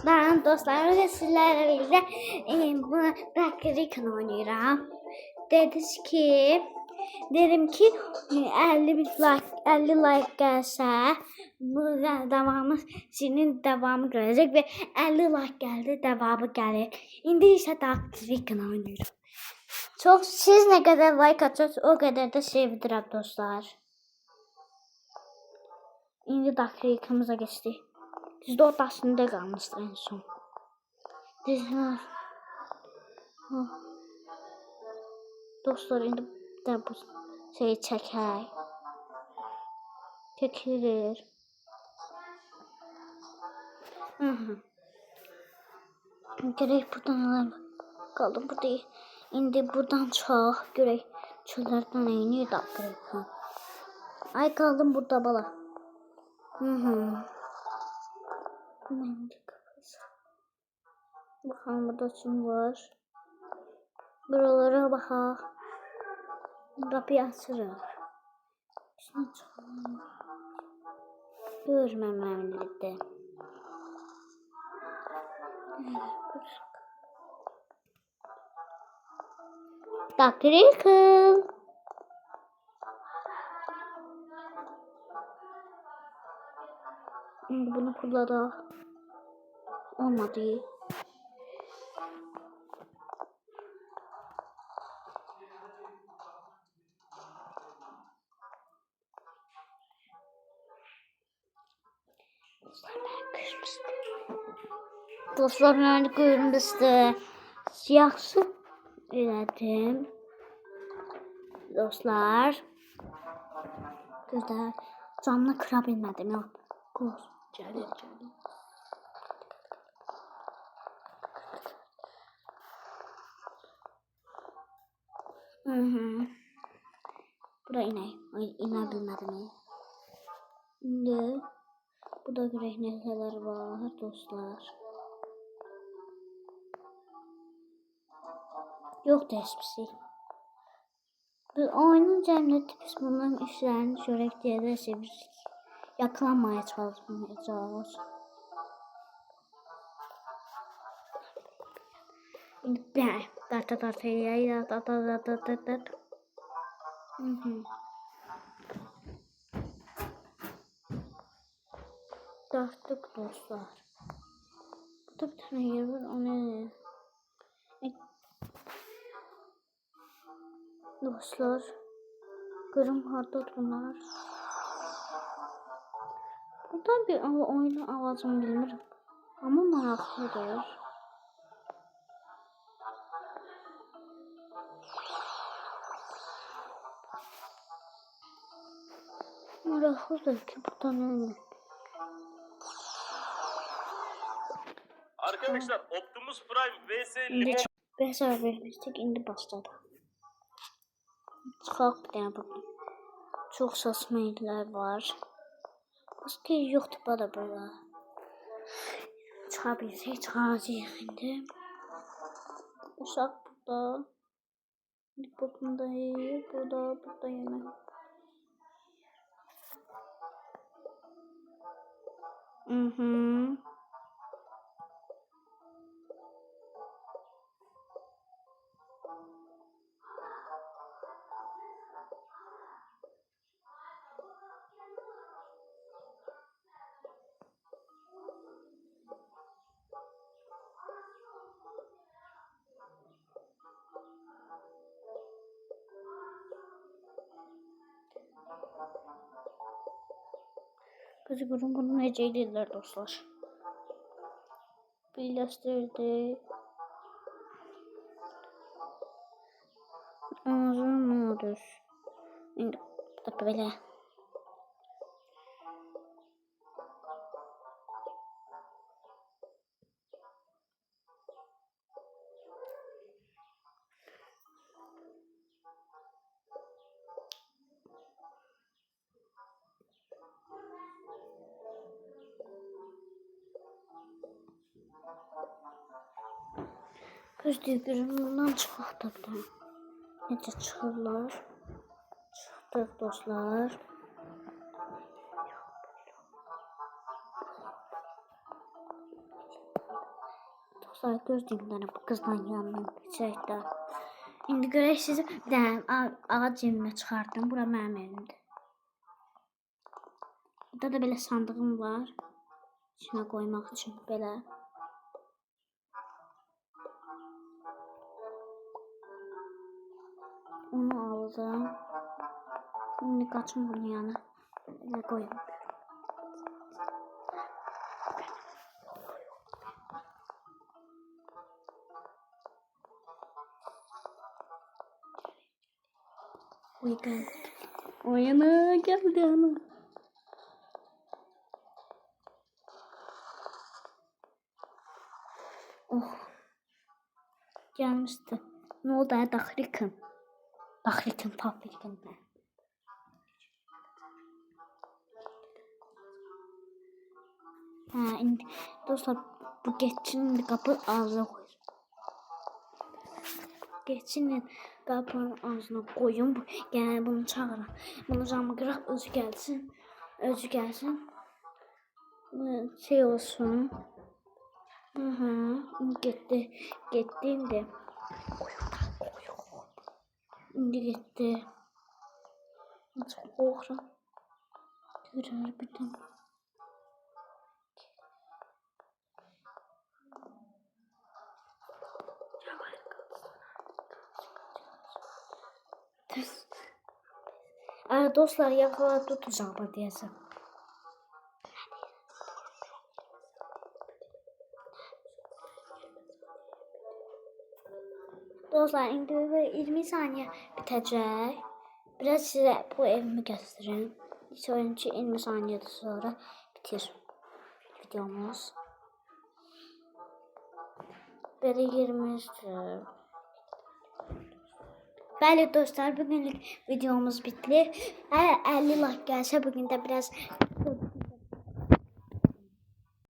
Ben dostlarımla sizlerle birlikte bunu Recon oynayacağım. Dedim ki 50 like gelse bu devamı senin devamı görecek ve 50 like geldi devamı gelir. İndi ise Recon oynuyorum. Çok siz ne kadar like atıyorsunuz o kadar da sevdirim dostlar. İndi Recon'umuza geçti. Düzde ortasında kalmıştı en son. Dostlar indi de bu şeyi çəkək. Çəkilir. Görək buradan alalım. Qaldı burada. İndi buradan çox görək. Çöllərdən eyni daxil. Ay qaldım burada bala. Bakalım burada kim var. Buralara baxaq. Qapıyı açırıq. Şuna çıxalım. Görməməlidir. Recon. Bunu kullanaq. Olmadı. Dostlar ben görmüştü. Siyah su üretim. Dostlar. Güzel. Canını kıra bilmedim ya. Koz. Gəlir. Buraya inə bilmədim. İndi bu da görək nələr var dostlar. Yoxdur heç bir şey. Biz oyunun cəmiyyəti biz bunların işlərini görək deyə də sevirik. Yakalanmaya çalışmayacağız. İndi Dağıttık dostlar. Burada bir tane yer var. O ne? Dostlar. Görüm hardadır bunlar. Buradan bir oyunun avazını bilmiyorum. Ama maraqlıdır. Maraqlıdır ki buradan öyle. Arkadaşlar Optimus Prime vs Limon. Bəs vermişdik, indi başladı. Çıxaq bir dənə buradan. Çox saçma yerlər var. Başqa yoxdur bana burada. Çıxa bilsək çıxacağıq indi. Uşaq burada. Burada yemək. Kızı görün bunu necə edirlər dostlar. Birləşdirdik. Ağzımadır. İndi belə. Gözlük bundan çıxaq da. Necə çıxırlar? Çıxdıq dostlar. Dostlar gözlüklerini bu kızdan yanından geçecekler. İndi görək sizi bir dənə ağac cebimə çıxardım. Bura mənim evimdir. Burada da belə sandığım var. İçinə qoymaq üçün belə. Onu aldım. Şimdi kaçım bunun yana. Böyle koyayım. Uy geldi. O yana geldi ana. Oh. Gelmişti. Ne oldu ya daxrikin? Daxrikin paprikin ben. Ha, indi dostlar bu geçinin kapı ağzına koyun. Geçinin kapının ağzına koyun. Yani bunu çağırın. Bunu camı kıraq özü gelsin. Özü gelsin. Şey olsun. Gitti. Gitti indi. İndi gitti. Çok korkuyorum. Görer bütün. Dostlar yakala tutacağım diyese. Dostlar indi 20 saniye bitecek. Biraz size bu evimi göstereyim. Sonraki 20 saniyede sonra bitir videomuz. Böyle 20 Bəli dostlar, bugünlük videomuz bitti. Eğer 50 like gelse bugün de biraz